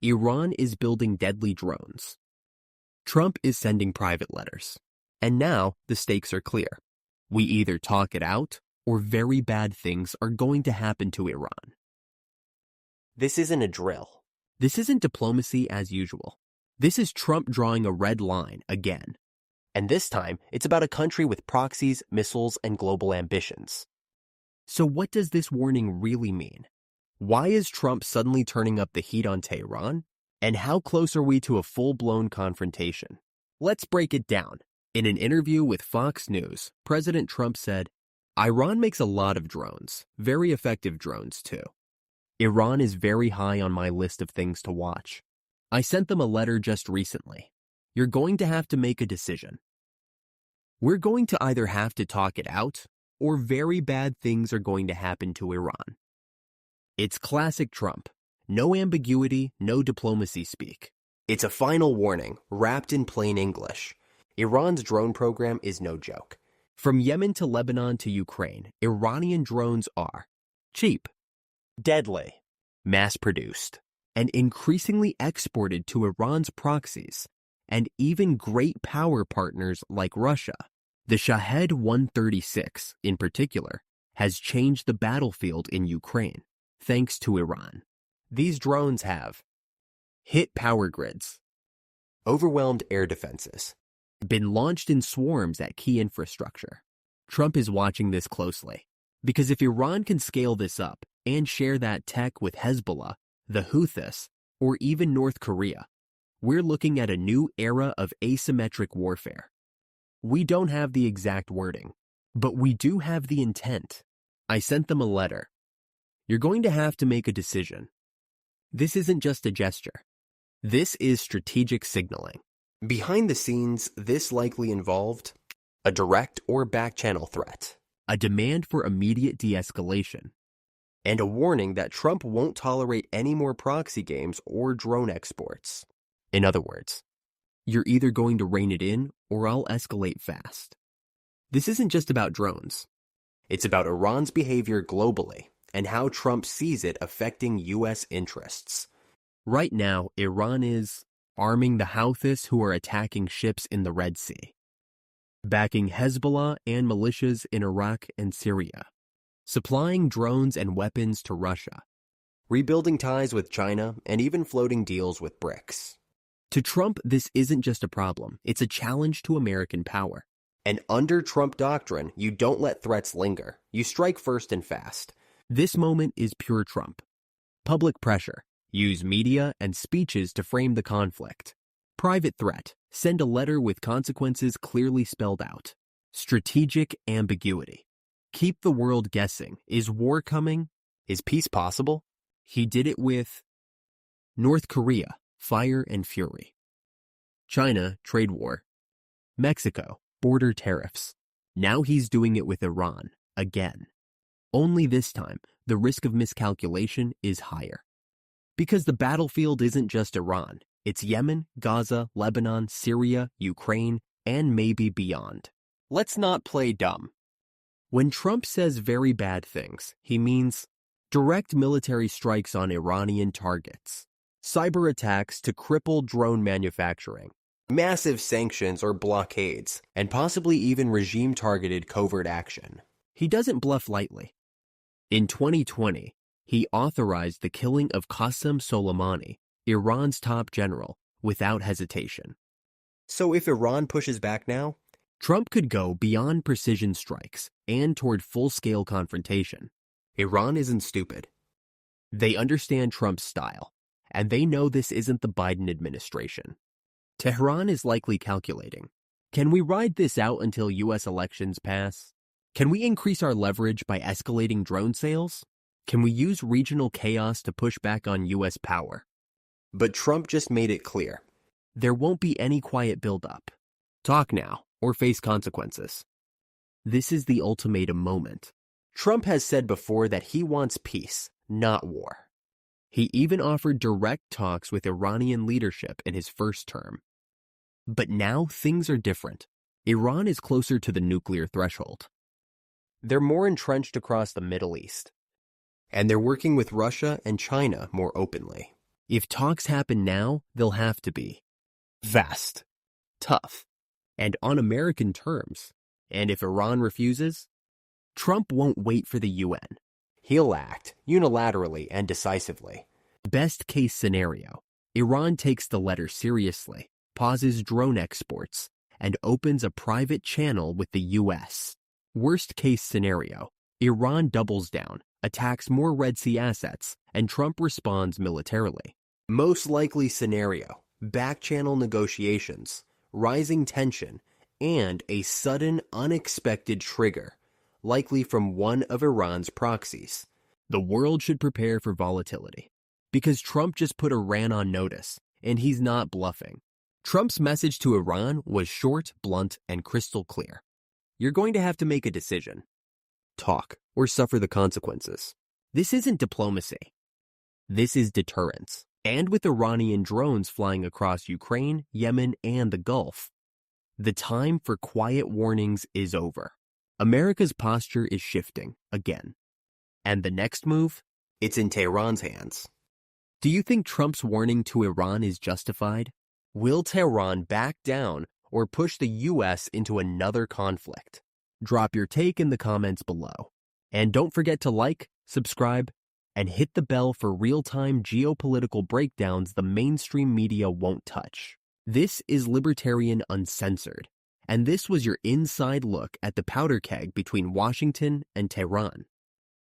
Iran is building deadly drones. Trump is sending private letters. And now the stakes are clear. We either talk it out or very bad things are going to happen to Iran. This isn't a drill. This isn't diplomacy as usual. This is Trump drawing a red line again. And this time, it's about a country with proxies, missiles, and global ambitions. So what does this warning really mean? Why is Trump suddenly turning up the heat on Tehran? And how close are we to a full-blown confrontation? Let's break it down. In an interview with Fox News, President Trump said, "Iran makes a lot of drones, very effective drones too. Iran is very high on my list of things to watch. I sent them a letter just recently. You're going to have to make a decision. We're going to either have to talk it out, or very bad things are going to happen to Iran." It's classic Trump. No ambiguity, no diplomacy speak. It's a final warning, wrapped in plain English. Iran's drone program is no joke. From Yemen to Lebanon to Ukraine, Iranian drones are cheap, Deadly. mass-produced, and increasingly exported to Iran's proxies, and even great power partners like Russia. The Shahed 136, in particular, has changed the battlefield in Ukraine, thanks to Iran. These drones have Hit power grids, overwhelmed air defenses, been launched in swarms at key infrastructure. Trump is watching this closely, because if Iran can scale this up and share that tech with Hezbollah, the Houthis, or even North Korea, we're looking at a new era of asymmetric warfare. We don't have the exact wording, but we do have the intent. I sent them a letter. You're going to have to make a decision. This isn't just a gesture. This is strategic signaling. Behind the scenes, this likely involved a direct or back-channel threat, A demand for immediate de-escalation, and a warning that Trump won't tolerate any more proxy games or drone exports. In other words, you're either going to rein it in or I'll escalate fast. This isn't just about drones. It's about Iran's behavior globally and how Trump sees it affecting U.S. interests. Right now, Iran is arming the Houthis who are attacking ships in the Red Sea, backing Hezbollah and militias in Iraq and Syria, supplying drones and weapons to Russia, rebuilding ties with China, and even floating deals with BRICS. To Trump, this isn't just a problem, it's a challenge to American power. And under Trump doctrine, you don't let threats linger. You strike first and fast. This moment is pure Trump. Public pressure. Use media and speeches to frame the conflict. Private threat. Send a letter with consequences clearly spelled out. Strategic ambiguity. Keep the world guessing. Is war coming? Is peace possible? He did it with North Korea, fire and fury. China, trade war. Mexico, border tariffs. Now he's doing it with Iran, again. Only this time, the risk of miscalculation is higher. Because the battlefield isn't just Iran, it's Yemen, Gaza, Lebanon, Syria, Ukraine, and maybe beyond. Let's not play dumb. When Trump says very bad things, he means direct military strikes on Iranian targets, cyber attacks to cripple drone manufacturing, massive sanctions or blockades, and possibly even regime-targeted covert action. He doesn't bluff lightly. In 2020, he authorized the killing of Qasem Soleimani, Iran's top general, without hesitation. So if Iran pushes back now, Trump could go beyond precision strikes and toward full-scale confrontation. Iran isn't stupid. They understand Trump's style, and they know this isn't the Biden administration. Tehran is likely calculating, can we ride this out until U.S. elections pass? Can we increase our leverage by escalating drone sales? Can we use regional chaos to push back on U.S. power? But Trump just made it clear. There won't be any quiet buildup. Talk now, or face consequences. This is the ultimatum moment. Trump has said before that he wants peace, not war. He even offered direct talks with Iranian leadership in his first term. But now things are different. Iran is closer to the nuclear threshold. They're more entrenched across the Middle East. And they're working with Russia and China more openly. If talks happen now, they'll have to be fast, tough, and on American terms. And if Iran refuses, Trump won't wait for the UN. He'll act unilaterally and decisively. Best case scenario, Iran takes the letter seriously, pauses drone exports, and opens a private channel with the US. Worst case scenario, Iran doubles down, attacks more Red Sea assets, and Trump responds militarily. Most likely scenario, back-channel negotiations, rising tension, and a sudden, unexpected trigger, likely from one of Iran's proxies. The world should prepare for volatility, because Trump just put Iran on notice, and he's not bluffing. Trump's message to Iran was short, blunt, and crystal clear. You're going to have to make a decision. Talk, or suffer the consequences. This isn't diplomacy. This is deterrence. And with Iranian drones flying across Ukraine, Yemen, and the Gulf, the time for quiet warnings is over. America's posture is shifting again. And the next move? It's in Tehran's hands. Do you think Trump's warning to Iran is justified? Will Tehran back down or push the U.S. into another conflict? Drop your take in the comments below. And don't forget to like, subscribe, and hit the bell for real-time geopolitical breakdowns the mainstream media won't touch. This is Libertarian Uncensored, and this was your inside look at the powder keg between Washington and Tehran.